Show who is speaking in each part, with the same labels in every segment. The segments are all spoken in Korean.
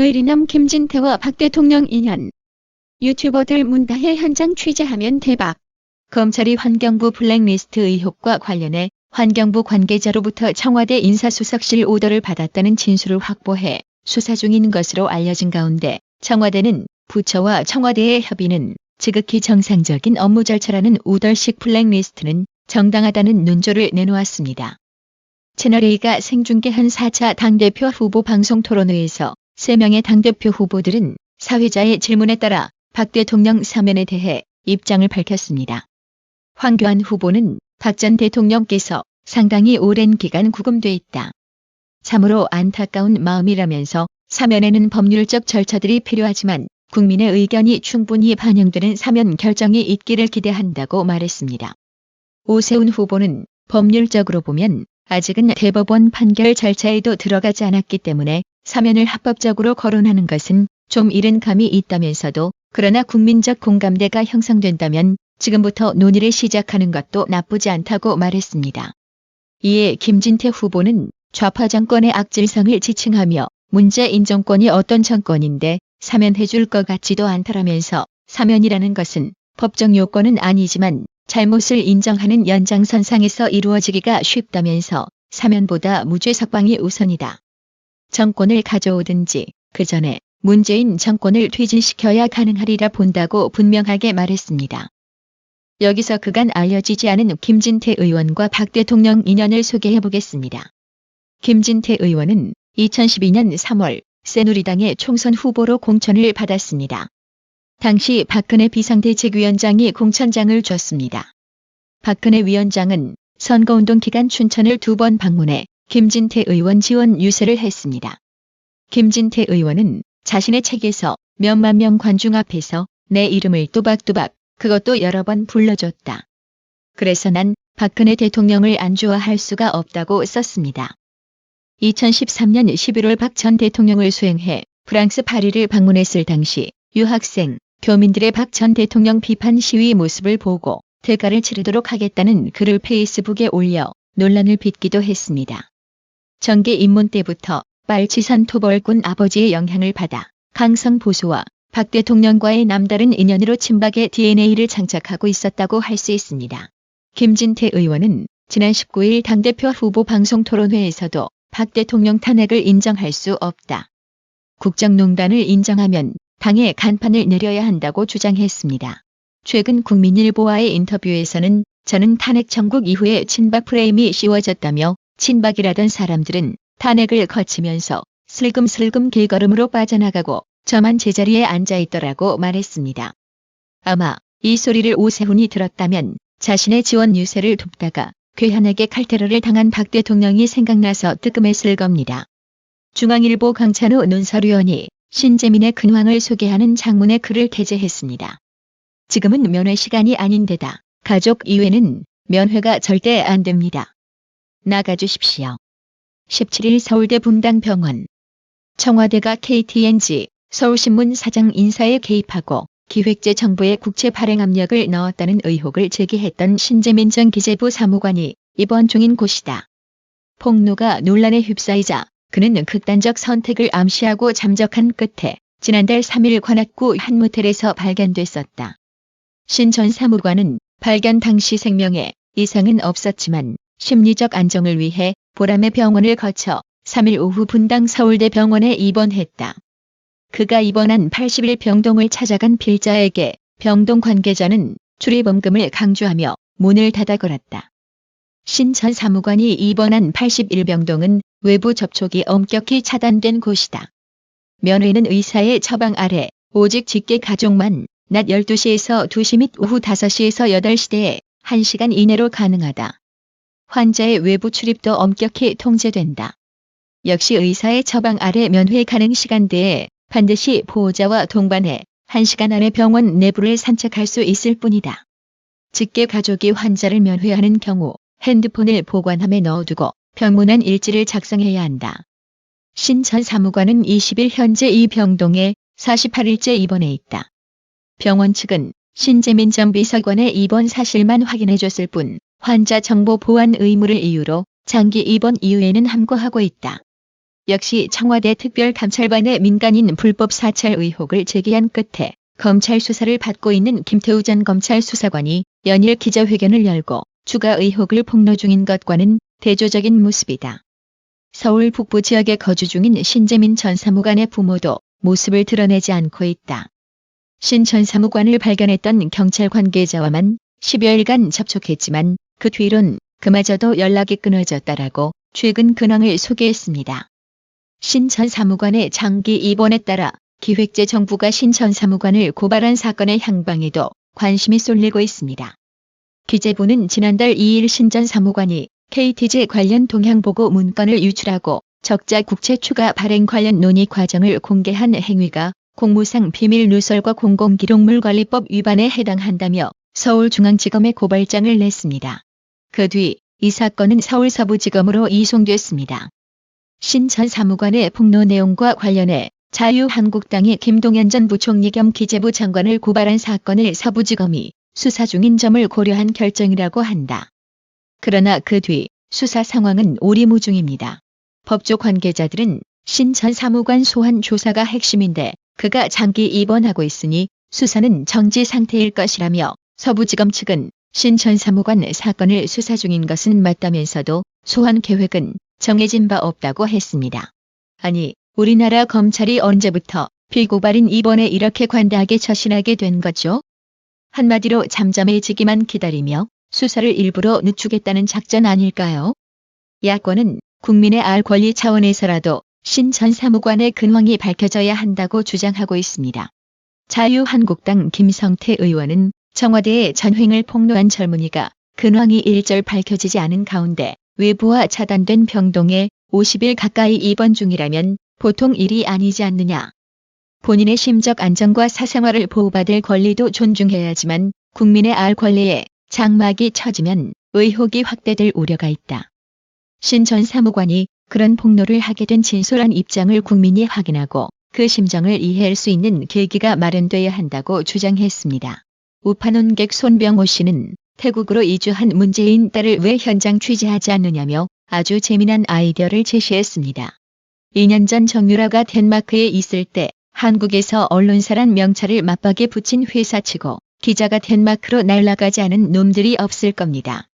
Speaker 1: 의리남 김진태와 박 대통령 인연. 유튜버들 문다혜 현장 취재하면 대박. 검찰이 환경부 블랙리스트 의혹과 관련해 환경부 관계자로부터 청와대 인사수석실 오더를 받았다는 진술을 확보해 수사 중인 것으로 알려진 가운데 청와대는 부처와 청와대의 협의는 지극히 정상적인 업무 절차라는 우덜식 블랙리스트는 정당하다는 논조를 내놓았습니다. 채널A가 생중계한 4차 당대표 후보 방송 토론회에서 3명의 당대표 후보들은 사회자의 질문에 따라 박 대통령 사면에 대해 입장을 밝혔습니다. 황교안 후보는 박 전 대통령께서 상당히 오랜 기간 구금돼 있다. 참으로 안타까운 마음이라면서 사면에는 법률적 절차들이 필요하지만 국민의 의견이 충분히 반영되는 사면 결정이 있기를 기대한다고 말했습니다. 오세훈 후보는 법률적으로 보면 아직은 대법원 판결 절차에도 들어가지 않았기 때문에 사면을 합법적으로 거론하는 것은 좀 이른 감이 있다면서도 그러나 국민적 공감대가 형성된다면 지금부터 논의를 시작하는 것도 나쁘지 않다고 말했습니다. 이에 김진태 후보는 좌파 정권의 악질성을 지칭하며 문재인 정권이 어떤 정권인데 사면해줄 것 같지도 않다라면서 사면이라는 것은 법적 요건은 아니지만 잘못을 인정하는 연장선상에서 이루어지기가 쉽다면서 사면보다 무죄 석방이 우선이다. 정권을 가져오든지 그 전에 문재인 정권을 퇴진시켜야 가능하리라 본다고 분명하게 말했습니다. 여기서 그간 알려지지 않은 김진태 의원과 박 대통령 인연을 소개해보겠습니다. 김진태 의원은 2012년 3월 새누리당의 총선 후보로 공천을 받았습니다. 당시 박근혜 비상대책위원장이 공천장을 줬습니다. 박근혜 위원장은 선거운동 기간 춘천을 2번 방문해 김진태 의원 지원 유세를 했습니다. 김진태 의원은 자신의 책에서 몇만 명 관중 앞에서 내 이름을 또박또박 그것도 여러 번 불러줬다. 그래서 난 박근혜 대통령을 안 좋아할 수가 없다고 썼습니다. 2013년 11월 박 전 대통령을 수행해 프랑스 파리를 방문했을 당시 유학생, 교민들의 박 전 대통령 비판 시위 모습을 보고 대가를 치르도록 하겠다는 글을 페이스북에 올려 논란을 빚기도 했습니다. 정계 입문 때부터 빨치산 토벌꾼 아버지의 영향을 받아 강성 보수와 박 대통령과의 남다른 인연으로 친박의 DNA를 장착하고 있었다고 할 수 있습니다. 김진태 의원은 지난 19일 당대표 후보 방송 토론회에서도 박 대통령 탄핵을 인정할 수 없다. 국정농단을 인정하면 당에 간판을 내려야 한다고 주장했습니다. 최근 국민일보와의 인터뷰에서는 저는 탄핵 정국 이후에 친박 프레임이 씌워졌다며 친박이라던 사람들은 탄핵을 거치면서 슬금슬금 길걸음으로 빠져나가고 저만 제자리에 앉아있더라고 말했습니다. 아마 이 소리를 오세훈이 들었다면 자신의 지원 유세를 돕다가 괴한에게 칼테러를 당한 박 대통령이 생각나서 뜨끔했을 겁니다. 중앙일보 강찬우 논설위원이 신재민의 근황을 소개하는 장문의 글을 게재했습니다. 지금은 면회 시간이 아닌데다 가족 이외는 면회가 절대 안 됩니다. 나가주십시오. 17일 서울대 분당병원. 청와대가 KTNG 서울신문 사장 인사에 개입하고 기획재 정부의 국채 발행 압력을 넣었다는 의혹을 제기했던 신재민 전 기재부 사무관이 이번 중인 곳이다. 폭로가 논란에 휩싸이자 그는 극단적 선택을 암시하고 잠적한 끝에 지난달 3일 관악구 한 모텔에서 발견됐었다. 신 전 사무관은 발견 당시 생명에 이상은 없었지만 심리적 안정을 위해 보람의 병원을 거쳐 3일 오후 분당 서울대병원에 입원했다. 그가 입원한 80일 병동을 찾아간 필자에게 병동 관계자는 출입원금을 강조하며 문을 닫아 걸었다. 신 전 사무관이 입원한 80일 병동은 외부 접촉이 엄격히 차단된 곳이다. 면회는 의사의 처방 아래 오직 직계 가족만 낮 12시에서 2시 및 오후 5시에서 8시대에 1시간 이내로 가능하다. 환자의 외부 출입도 엄격히 통제된다. 역시 의사의 처방 아래 면회 가능 시간대에 반드시 보호자와 동반해 1시간 안에 병원 내부를 산책할 수 있을 뿐이다. 직계 가족이 환자를 면회하는 경우 핸드폰을 보관함에 넣어두고 병문안 일지를 작성해야 한다. 신 전 사무관은 20일 현재 이 병동에 48일째 입원해 있다. 병원 측은 신재민 전 비서관의 입원 사실만 확인해줬을 뿐 환자 정보 보안 의무를 이유로 장기 입원 이후에는 함구하고 있다. 역시 청와대 특별감찰관의 민간인 불법 사찰 의혹을 제기한 끝에 검찰 수사를 받고 있는 김태우 전 검찰 수사관이 연일 기자회견을 열고 추가 의혹을 폭로 중인 것과는 대조적인 모습이다. 서울 북부 지역에 거주 중인 신재민 전 사무관의 부모도 모습을 드러내지 않고 있다. 신 전 사무관을 발견했던 경찰 관계자와만 10여일간 접촉했지만 그 뒤론 그마저도 연락이 끊어졌다라고 최근 근황을 소개했습니다. 신 전 사무관의 장기 입원에 따라 기획재정부가 신 전 사무관을 고발한 사건의 향방에도 관심이 쏠리고 있습니다. 기재부는 지난달 2일 신 전 사무관이 KT제 관련 동향보고 문건을 유출하고 적자 국채 추가 발행 관련 논의 과정을 공개한 행위가 공무상 비밀 누설과 공공기록물관리법 위반에 해당한다며 서울중앙지검에 고발장을 냈습니다. 그 뒤 이 사건은 서울서부지검으로 이송됐습니다. 신 전 사무관의 폭로 내용과 관련해 자유한국당이 김동연 전 부총리 겸 기재부 장관을 고발한 사건을 서부지검이 수사 중인 점을 고려한 결정이라고 한다. 그러나 그 뒤 수사 상황은 오리무중입니다. 법조 관계자들은 신 전 사무관 소환 조사가 핵심인데 그가 장기 입원하고 있으니 수사는 정지 상태일 것이라며 서부지검 측은 신 전 사무관 사건을 수사 중인 것은 맞다면서도 소환 계획은 정해진 바 없다고 했습니다. 아니, 우리나라 검찰이 언제부터 피고발인 입원에 이렇게 관대하게 처신하게 된 거죠? 한마디로 잠잠해지기만 기다리며 수사를 일부러 늦추겠다는 작전 아닐까요? 야권은 국민의 알 권리 차원에서라도 신 전 사무관의 근황이 밝혀져야 한다고 주장하고 있습니다. 자유한국당 김성태 의원은 청와대의 전횡을 폭로한 젊은이가 근황이 일절 밝혀지지 않은 가운데 외부와 차단된 병동에 50일 가까이 입원 중이라면 보통 일이 아니지 않느냐. 본인의 심적 안정과 사생활을 보호받을 권리도 존중해야지만 국민의 알 권리에 장막이 쳐지면 의혹이 확대될 우려가 있다. 신 전 사무관이 그런 폭로를 하게 된 진솔한 입장을 국민이 확인하고 그 심정을 이해할 수 있는 계기가 마련돼야 한다고 주장했습니다. 우파 논객 손병호 씨는 태국으로 이주한 문재인 딸을 왜 현장 취재하지 않느냐며 아주 재미난 아이디어를 제시했습니다. 2년 전 정유라가 덴마크에 있을 때 한국에서 언론사란 명찰을 맞박에 붙인 회사치고 기자가 덴마크로 날아가지 않은 놈들이 없을 겁니다.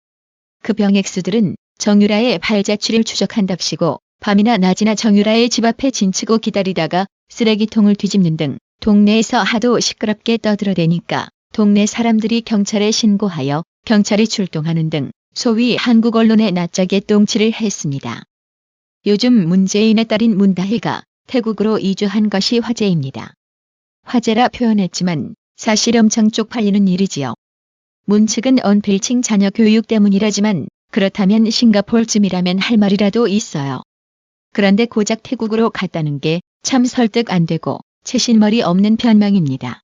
Speaker 1: 그 병액수들은 정유라의 발자취를 추적한답시고 밤이나 낮이나 정유라의 집 앞에 진치고 기다리다가 쓰레기통을 뒤집는 등 동네에서 하도 시끄럽게 떠들어대니까 동네 사람들이 경찰에 신고하여 경찰이 출동하는 등 소위 한국 언론에 낯짝에 똥칠을 했습니다. 요즘 문재인의 딸인 문다혜가 태국으로 이주한 것이 화제입니다. 화제라 표현했지만 사실 엄청 쪽팔리는 일이지요. 문 측은 언필칭 자녀 교육 때문이라지만 그렇다면 싱가포르쯤이라면 할 말이라도 있어요. 그런데 고작 태국으로 갔다는 게 참 설득 안 되고 채신머리 없는 변명입니다.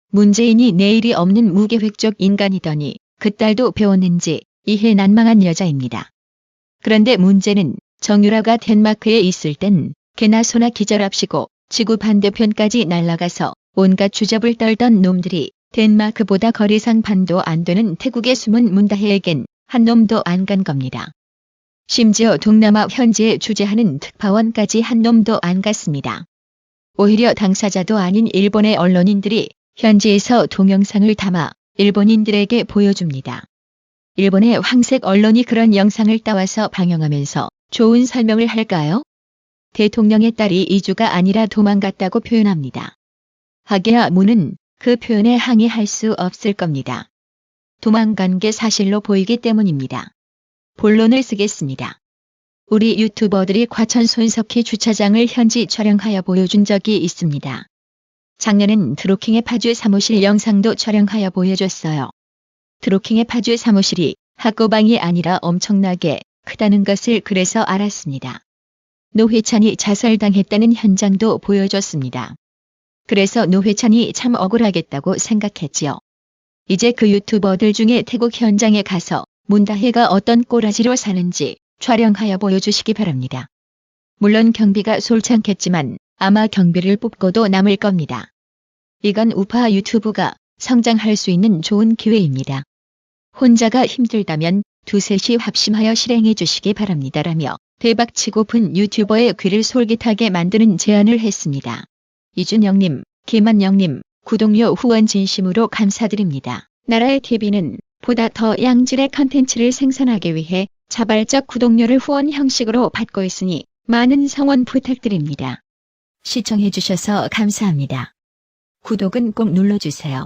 Speaker 1: 문재인이 내일이 없는 무계획적 인간이더니 그 딸도 배웠는지 이해 난망한 여자입니다. 그런데 문제는 정유라가 덴마크에 있을 땐 개나 소나 기절합시고 지구 반대편까지 날아가서 온갖 주접을 떨던 놈들이 덴마크보다 거리상 반도 안 되는 태국에 숨은 문다혜에겐 한 놈도 안 간 겁니다. 심지어 동남아 현지에 주재하는 특파원까지 한 놈도 안 갔습니다. 오히려 당사자도 아닌 일본의 언론인들이 현지에서 동영상을 담아 일본인들에게 보여줍니다. 일본의 황색 언론이 그런 영상을 따와서 방영하면서 좋은 설명을 할까요? 대통령의 딸이 이주가 아니라 도망갔다고 표현합니다. 하기야 문은 그 표현에 항의할 수 없을 겁니다. 도망간 게 사실로 보이기 때문입니다. 본론을 쓰겠습니다. 우리 유튜버들이 과천 손석희 주차장을 현지 촬영하여 보여준 적이 있습니다. 작년엔 드루킹의 파주 사무실 영상도 촬영하여 보여줬어요. 드루킹의 파주 사무실이 학고방이 아니라 엄청나게 크다는 것을 그래서 알았습니다. 노회찬이 자살당했다는 현장도 보여줬습니다. 그래서 노회찬이 참 억울하겠다고 생각했지요. 이제 그 유튜버들 중에 태국 현장에 가서 문다혜가 어떤 꼬라지로 사는지 촬영하여 보여주시기 바랍니다. 물론 경비가 솔창겠지만 아마 경비를 뽑고도 남을 겁니다. 이건 우파 유튜브가 성장할 수 있는 좋은 기회입니다. 혼자가 힘들다면 두셋이 합심하여 실행해 주시기 바랍니다라며 대박치고픈 유튜버의 귀를 솔깃하게 만드는 제안을 했습니다. 이준영님, 김한영님, 구독료 후원 진심으로 감사드립니다. 나라의 TV는 보다 더 양질의 컨텐츠를 생산하기 위해 자발적 구독료를 후원 형식으로 받고 있으니 많은 성원 부탁드립니다. 시청해주셔서 감사합니다. 구독은 꼭 눌러주세요.